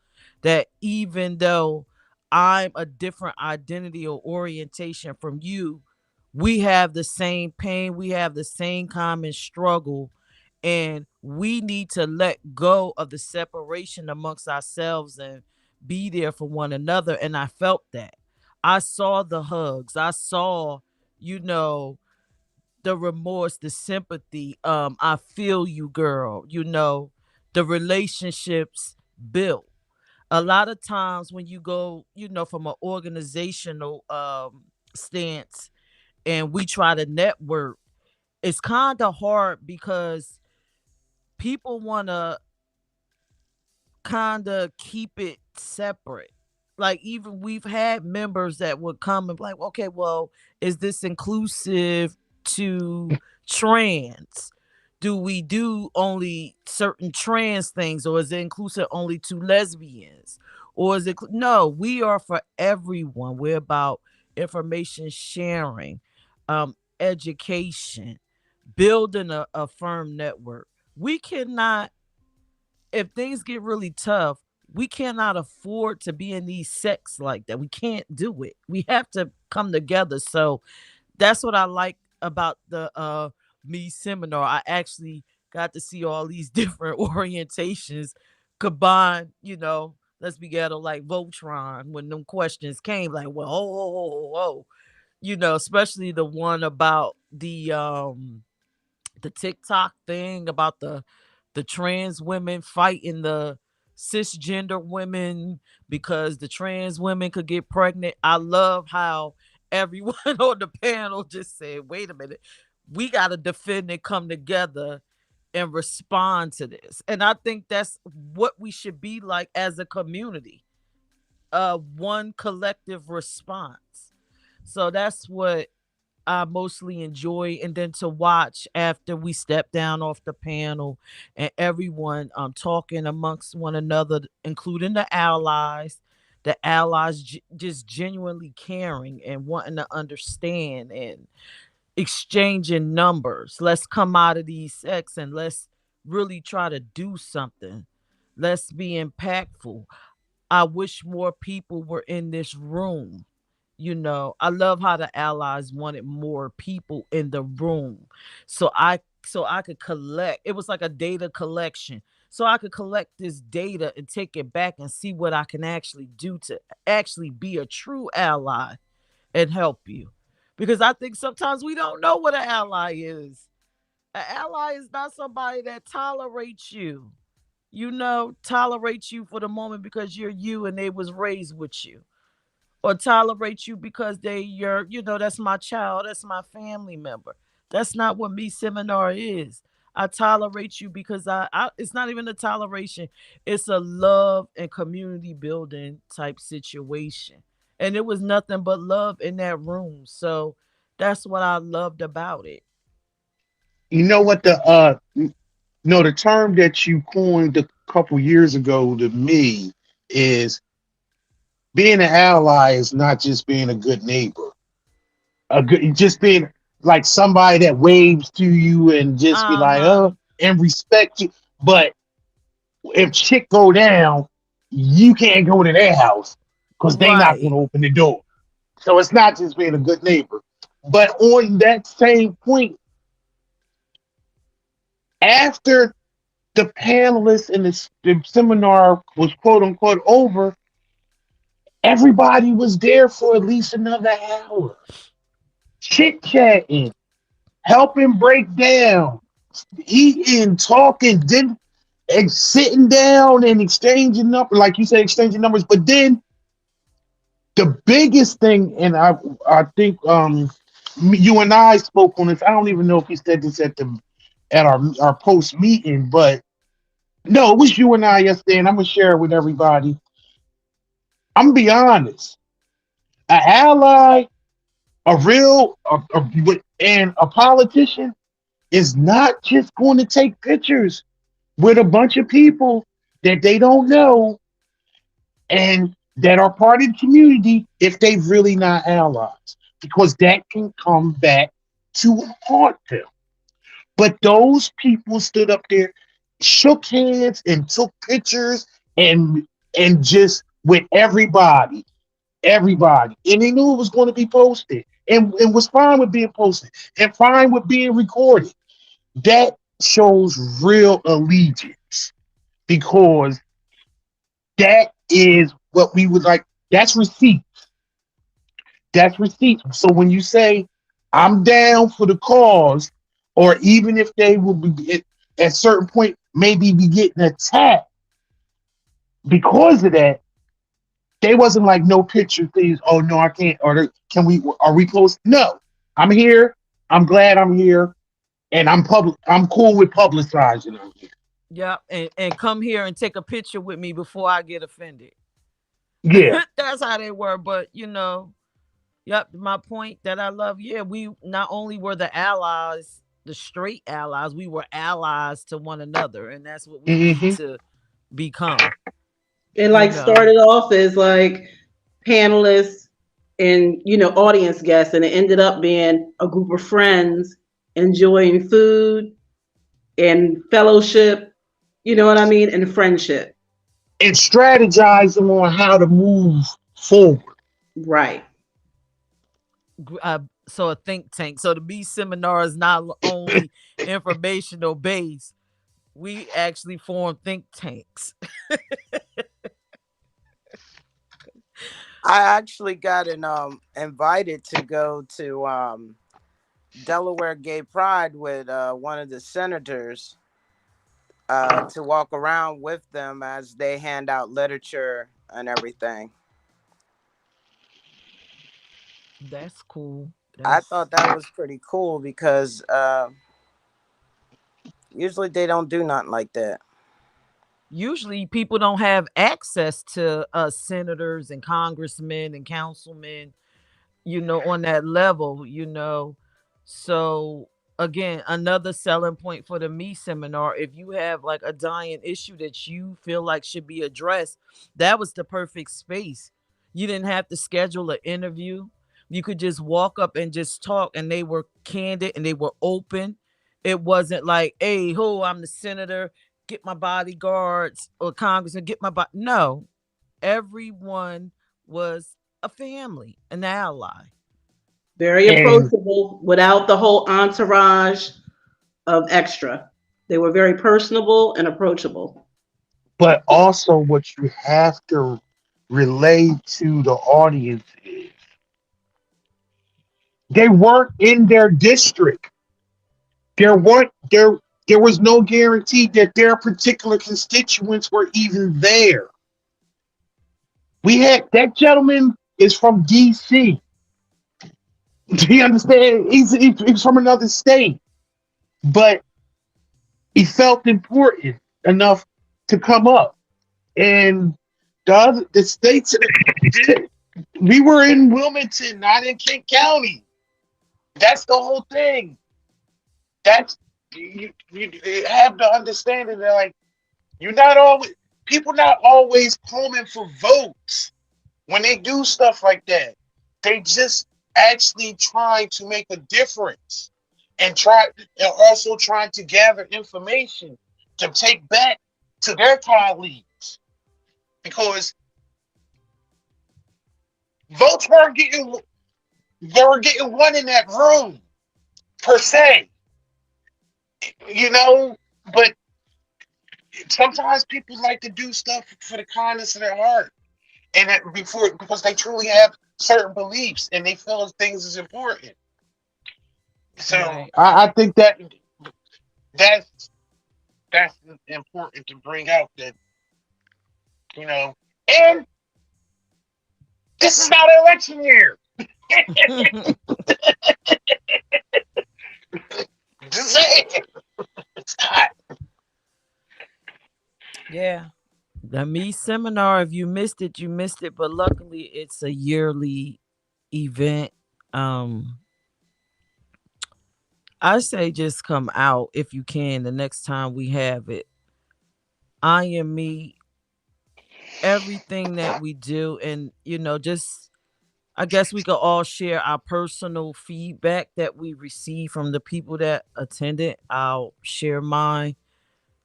That even though I'm a different identity or orientation from you, we have the same pain, we have the same common struggle, and we need to let go of the separation amongst ourselves and be there for one another. And I felt that. I saw the hugs. I saw, you know, the remorse, the sympathy. I feel you, girl. The relationships built. A lot of times when you go, from an organizational stance and we try to network, it's kind of hard because people want to kind of keep it separate. Like even we've had members that would come and be like, okay, well, is this inclusive to trans? Do we do only certain trans things, or is it inclusive only to lesbians? Or is it no, we are for everyone. We're about information sharing, education, building a firm network. We cannot, if things get really tough, we cannot afford to be in these sects like that. We can't do it. We have to come together. So that's what I like about the me seminar. I actually got to see all these different orientations combined, let's be ghetto like Voltron when them questions came, like, well, especially the one about the TikTok thing about the trans women fighting the cisgender women because the trans women could get pregnant. I love how everyone on the panel just said, wait a minute, we got to defend and come together and respond to this. And I think that's what we should be like as a community, one collective response. So that's what I mostly enjoy. And then to watch after we step down off the panel and everyone talking amongst one another, including the allies just genuinely caring and wanting to understand and exchanging numbers. Let's come out of these sects and let's really try to do something. Let's be impactful. I wish more people were in this room. I love how the allies wanted more people in the room. So I could collect. It was like a data collection. So I could collect this data and take it back and see what I can actually do to actually be a true ally and help you. Because I think sometimes we don't know what an ally is. An ally is not somebody that tolerates you, tolerates you for the moment because you're you and they was raised with you, or tolerate you because that's my child, that's my family member. That's not what me seminar is. I tolerate you because it's not even a toleration, it's a love and community building type situation. And it was nothing but love in that room. So that's what I loved about it. You know what no, the term that you coined a couple years ago to me is being an ally is not just being a good neighbor, a good just being like somebody that waves to you and just be like, Uh-huh. and respect you. But if shit go down, you can't go to their house because they not going Right. to open the door. So it's not just being a good neighbor. But on that same point, after the panelists and the seminar was quote unquote over, everybody was there for at least another hour, chit chatting, helping break down, eating, talking, then and sitting down and exchanging numbers, like you said, exchanging numbers. But then the biggest thing, and I think you and I spoke on this. I don't even know if he said this at our post meeting, but no, it was you and I yesterday, and I'm gonna share it with everybody. I'm gonna be honest. An ally, a real, and a politician is not just going to take pictures with a bunch of people that they don't know and that are part of the community if they really not allies, because that can come back to haunt them. But those people stood up there, shook hands, and took pictures, and just with everybody, and they knew it was going to be posted, and was fine with being posted, and fine with being recorded. That shows real allegiance, because that is what we would like. That's receipt. That's receipt. So when you say I'm down for the cause, or even if they will be at certain point maybe be getting attacked because of that, they wasn't like no picture things. Oh no, I can't. Or can we? Are we close? No, I'm here. I'm glad I'm here, and I'm public. I'm cool with publicizing. I'm here. Yep. And come here and take a picture with me before I get offended. Yeah. That's how they were. But yep, my point that I love, yeah, we not only were the allies, the straight allies, we were allies to one another, and that's what we need Hmm. to become, It you like know. started off as like panelists and audience guests, and it ended up being a group of friends enjoying food and fellowship, you know what I mean, and friendship. And strategizing on how to move forward. Right. So a think tank. So the B seminar is not only informational based. We actually form think tanks. I actually got invited to go to Delaware Gay Pride with one of the senators to walk around with them as they hand out literature and everything. That's cool. I That's thought that was pretty cool because usually they don't do nothing like that. usually people don't have access to senators and congressmen and councilmen, on that level. So again, another selling point for the me seminar, if you have like a dying issue that you feel like should be addressed, that was the perfect space. You didn't have to schedule an interview. You could just walk up and just talk, and they were candid and they were open. It wasn't like, hey, I'm the senator, get my bodyguards, or congressman, get my body. No, Everyone was a family, an ally. Very And approachable without the whole entourage of extra. They were very personable and approachable. but also what you have to relay to the audience is they weren't in their district. There was no guarantee that their particular constituents were even there. We had that gentleman is from DC. Do you understand? He's from another state, but he felt important enough to come up. And the states, we were in Wilmington, not in Kent County. That's the whole thing. That's you have to understand it. Like you're not always people not always coming for votes when they do stuff like that. They just actually trying to make a difference and also trying to gather information to take back to their colleagues because votes weren't getting they were getting one in that room per se, you know. But sometimes people like to do stuff for the kindness of their heart, and that before because they truly have certain beliefs and they feel things is important. So Right. I think that's that's important to bring out that you know. And this is not an election year. Just saying, it's not. Yeah. The me seminar, if you missed it, you missed it. But luckily it's a yearly event. Um I say just come out if you can the next time we have it. I am me, everything that we do, and just I guess we could all share our personal feedback that we received from the people that attended. I'll share mine.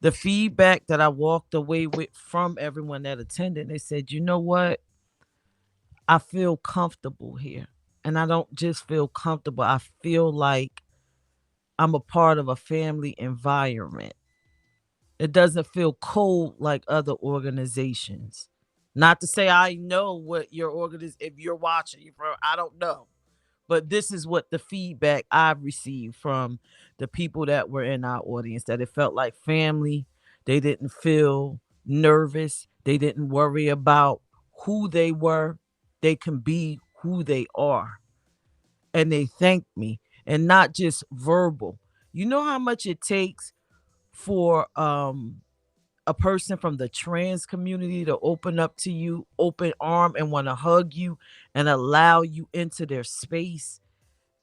The feedback that I walked away with from everyone that attended, they said, you know what? I feel comfortable here. And I don't just feel comfortable, I feel like I'm a part of a family environment. It doesn't feel cold like other organizations. Not to say I know what your organization, if you're watching, I don't know. But this is what the feedback I've received from the people that were in our audience, that it felt like family. They didn't feel nervous. They didn't worry about who they were. They can be who they are. And they thanked me. And not just verbal. You know how much it takes for a person from the trans community to open up to you, open arm, and want to hug you and allow you into their space.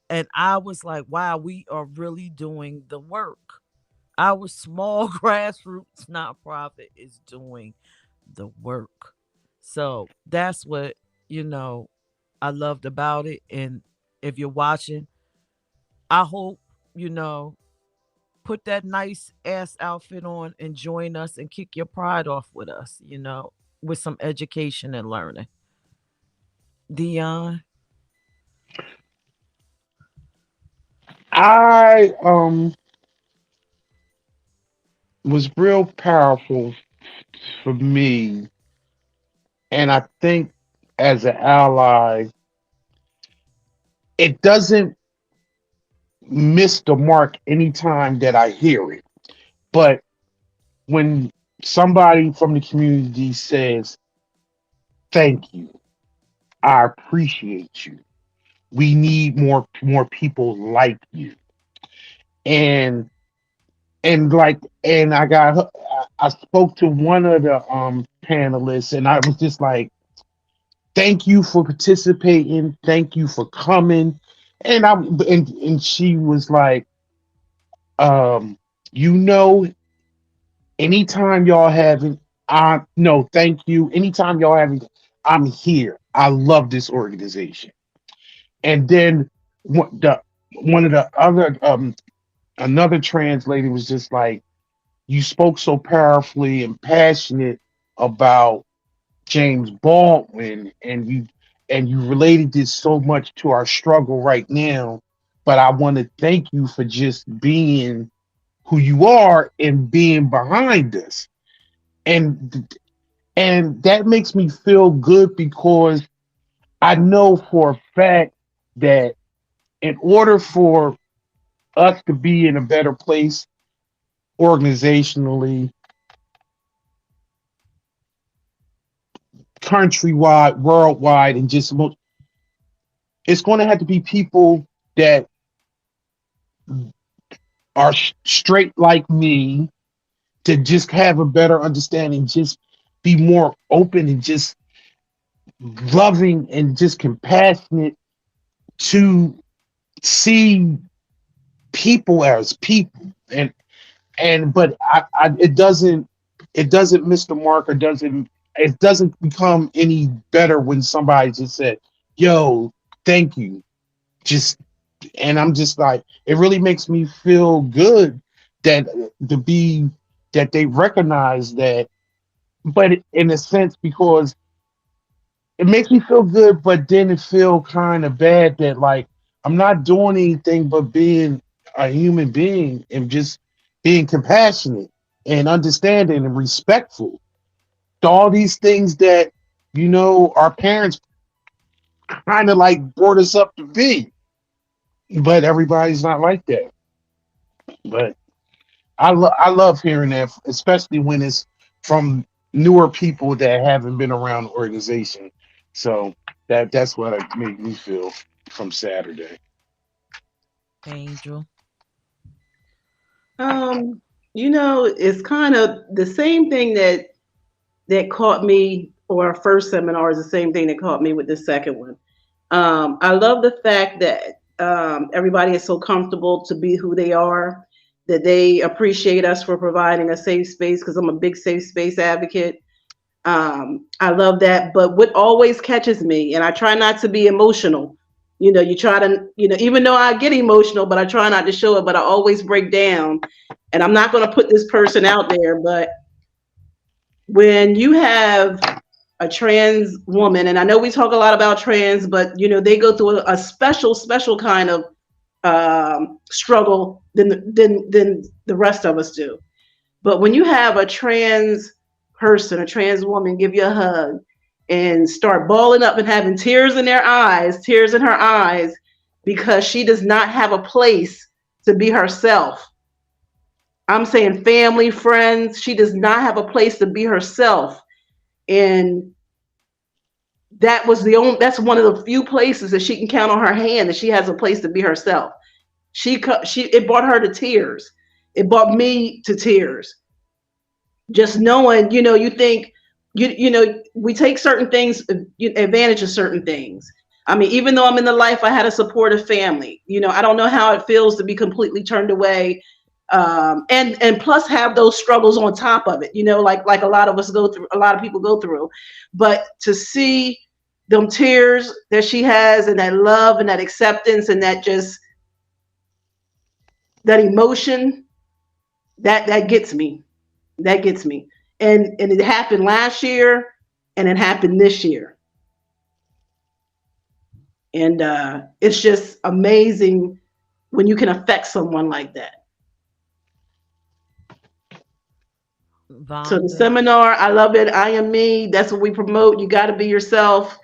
And I was like, wow, we are really doing the work. Our small grassroots nonprofit is doing the work. So that's what, you know, I loved about it. And if you're watching, I hope, you know, put that nice ass outfit on and join us and kick your pride off with us, with some education and learning. Dion. I was real powerful for me, and I think as an ally, it doesn't miss the mark anytime that I hear it. But when somebody from the community says, "Thank you, I appreciate you. We need more people like you," and and I spoke to one of the panelists, and I was just like, "Thank you for participating. Thank you for coming." And she was like, um, "You know, anytime y'all having, I no, thank you. Anytime y'all having, I'm here. I love this organization." And then the one of the other another translator was just like, "You spoke so powerfully and passionate about James Baldwin, and you related this so much to our struggle right now. But I want to thank you for just being who you are and being behind us. And that makes me feel good because I know for a fact that in order for us to be in a better place organizationally, countrywide, worldwide, and just it's going to have to be people that are straight like me to just have a better understanding, just be more open and just loving and just compassionate to see people as people. And but it doesn't miss the mark or doesn't become any better when somebody just said, yo, thank you. Just and I'm just like, it really makes me feel good that to be that they recognize that, but in a sense because it makes me feel good, but then it feel kind of bad that like I'm not doing anything but being a human being and just being compassionate and understanding and respectful to all these things that our parents kind of like brought us up to be. But everybody's not like that. But I love hearing that, especially when it's from newer people that haven't been around the organization. So that's what it made me feel from Saturday. Angel. Um, it's kind of the same thing that caught me, or our first seminar is the same thing that caught me with the second one. I love the fact that everybody is so comfortable to be who they are, that they appreciate us for providing a safe space, because I'm a big safe space advocate. I love that. But what always catches me, and I try not to be emotional. You try to, even though I get emotional, but I try not to show it, but I always break down. And I'm not going to put this person out there, but when you have a trans woman, and I know we talk a lot about trans, but they go through a special kind of struggle than the rest of us do. But when you have a trans person, a trans woman, give you a hug and start balling up and having tears in her eyes, because she does not have a place to be herself. I'm saying family, friends, she does not have a place to be herself. And that's one of the few places that she can count on her hand that she has a place to be herself. It brought her to tears. It brought me to tears. Just knowing, you think, we take certain things, advantage of certain things. I mean, even though I'm in the life, I had a supportive family. I don't know how it feels to be completely turned away, and plus have those struggles on top of it. Like a lot of us go through, a lot of people go through. But to see them tears that she has, and that love and that acceptance and that emotion, that gets me. That gets me. And it happened last year, and it happened this year. And it's just amazing when you can affect someone like that. So the Vonda. seminar, I love it. I am me. That's what we promote. You got to be yourself,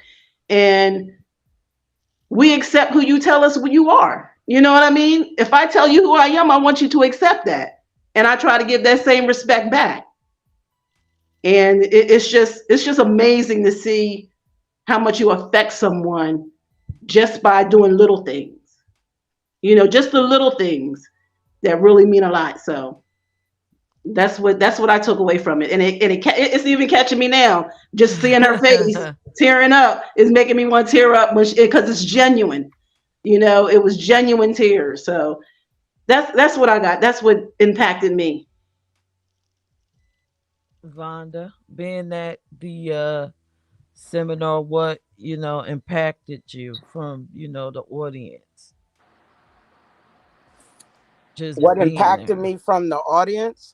and we accept who you tell us who you are. You know what I mean? If I tell you who I am, I want you to accept that, and I try to give that same respect back. And it's just amazing to see how much you affect someone just by doing little things. Just the little things that really mean a lot. So that's what I took away from it, and it's even catching me now. Just seeing her face tearing up is making me want to tear up because it's genuine. It was genuine tears. So that's what I got. That's what impacted me. Vonda, being that the seminar, what impacted you from the audience, just What being impacted there. me from the audience?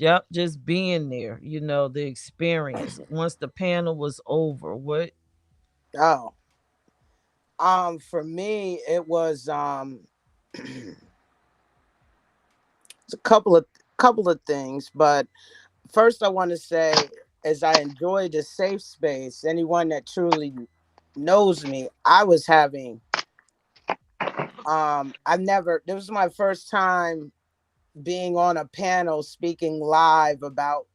Yep, just being there, the experience. Once the panel was over, what? Oh, for me, it was it's a couple of things, but first I want to say is I enjoyed the safe space. Anyone that truly knows me, I was having I've never this was my first time being on a panel speaking live about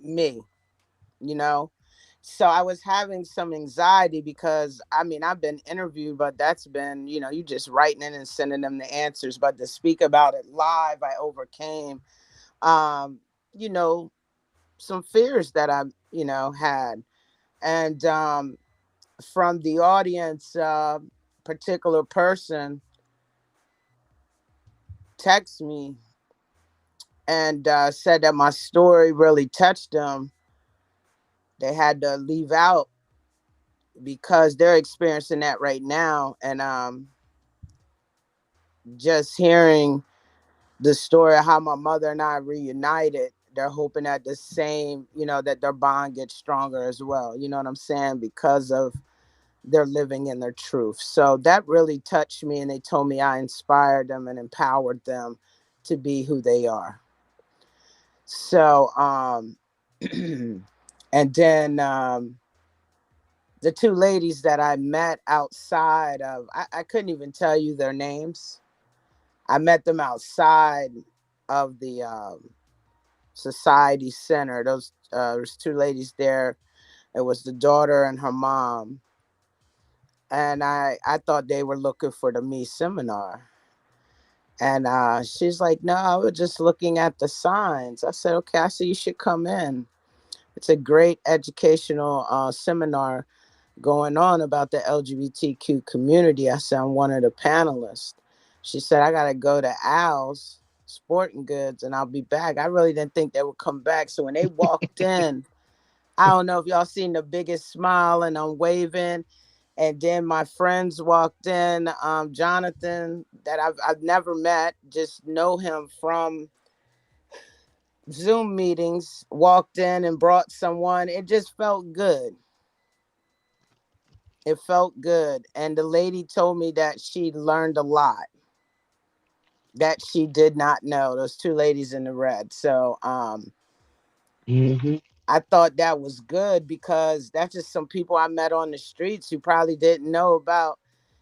me, you know. So I was having some anxiety because I mean I've been interviewed, but that's been, you just writing in and sending them the answers. But to speak about it live, I overcame um, you know, some fears that I, had. And from the audience, particular person texted me and said that my story really touched them. They had to leave out because they're experiencing that right now. And just hearing the story of how my mother and I reunited, they're hoping that the same, that their bond gets stronger as well. You know what I'm saying? Because of they're living in their truth. So that really touched me. And they told me I inspired them and empowered them to be who they are. So, and then the two ladies that I met outside of, I couldn't even tell you their names. I met them outside of the society center. There's two ladies there. It was the daughter and her mom. And I thought they were looking for the me seminar. And she's like, no, I was just looking at the signs. I said, okay, I see you should come in. It's a great educational seminar going on about the LGBTQ community. I said, I'm one of the panelists. She said, I got to go to Al's Sporting Goods and I'll be back. I really didn't think they would come back. So when they walked in, I don't know if y'all seen the biggest smile and I'm waving. And then my friends walked in. Jonathan, that I've never met, just know him from Zoom meetings, walked in and brought someone. It just felt good. It felt good. And the lady told me that she learned a lot that she did not know. Those two ladies in the red. So Hmm. I thought that was good because that's just some people I met on the streets who probably didn't know about,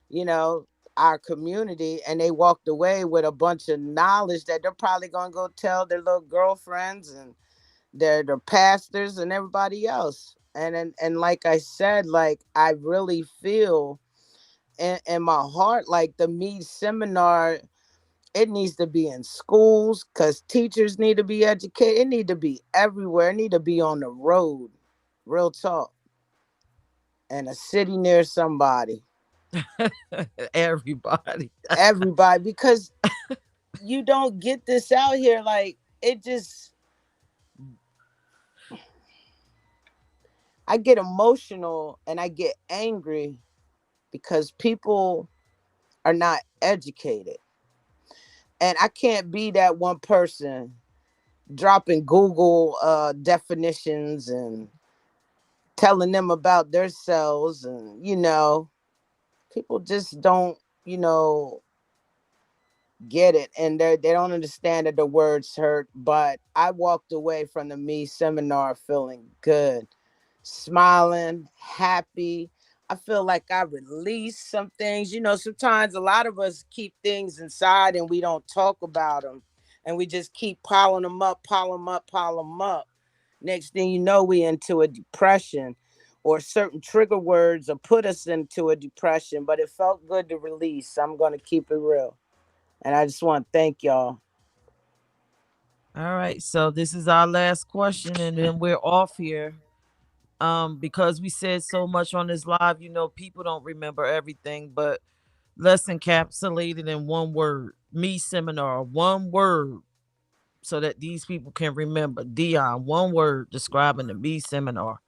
you know, our community, and they walked away with a bunch of knowledge that they're probably gonna go tell their little girlfriends and their pastors and everybody else. And like I said, like I really feel in my heart like the me seminar, it needs to be in schools because teachers need to be educated. It need to be everywhere. It need to be on the road. Real talk. And a city near somebody. Everybody. Everybody. Because you don't get this out here. Like it just I get emotional and I get angry because people are not educated. And I can't be that one person dropping Google definitions and telling them about their selves, and people just don't get it, and they don't understand that the words hurt. But I walked away from the me seminar feeling good, smiling, happy. I feel like I released some things. Sometimes a lot of us keep things inside and we don't talk about them, and we just keep piling them up, pile them up, pile them up. Next thing you know, we into a depression, or certain trigger words will put us into a depression. But it felt good to release. I'm gonna keep it real, and I just want to thank y'all. All right, so this is our last question, and then we're off here. Because we said so much on this live, people don't remember everything, but let's encapsulate it in one word. Me seminar, one word, so that these people can remember. Dion, one word describing the me seminar.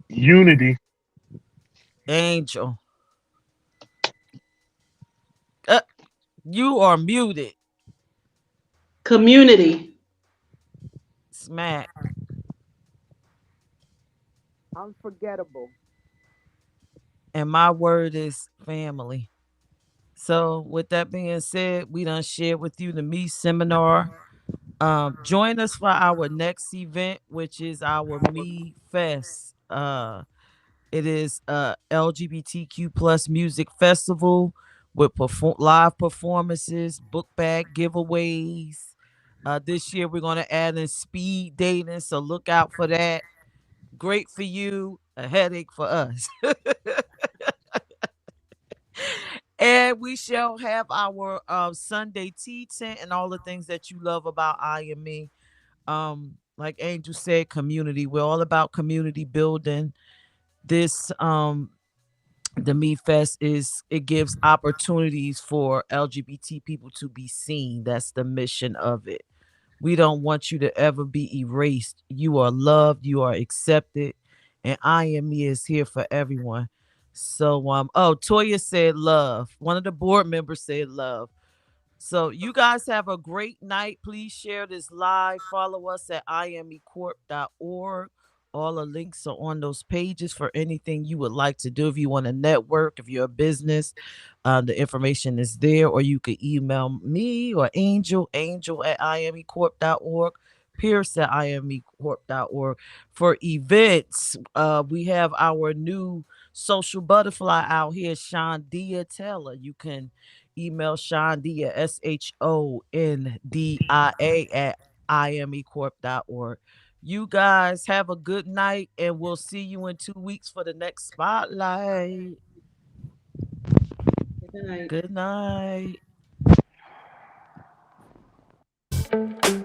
Unity. Angel, uh, you are muted. Community. smack. Unforgettable. And my word is family. So, with that being said, we done shared with you the Me seminar. Join us for our next event, which is our Me Fest. It is LGBTQ plus music festival with live performances, book bag giveaways. This year we're gonna add in speed dating, so look out for that. Great for you, a headache for us. And we shall have our Sunday tea tent and all the things that you love about I and me. Like Angel said, community. We're all about community building. This the Me Fest is it gives opportunities for LGBT people to be seen. That's the mission of it. We don't want you to ever be erased. You are loved, you are accepted, and I am me is here for everyone. So oh, Toya said love. One of the board members said love. So you guys have a great night. Please share this live. Follow us at imecorp.org. All the links are on those pages for anything you would like to do. If you want to network, if you're a business, the information is there. Or you can email me or Angel at imecorp.org, Pierce at imecorp.org. For events, we have our new social butterfly out here, Shondia Taylor. You can email Shondia, SHONDIA at imecorp.org. You guys have a good night, and we'll see you in 2 weeks for the next spotlight. Good night. Good night.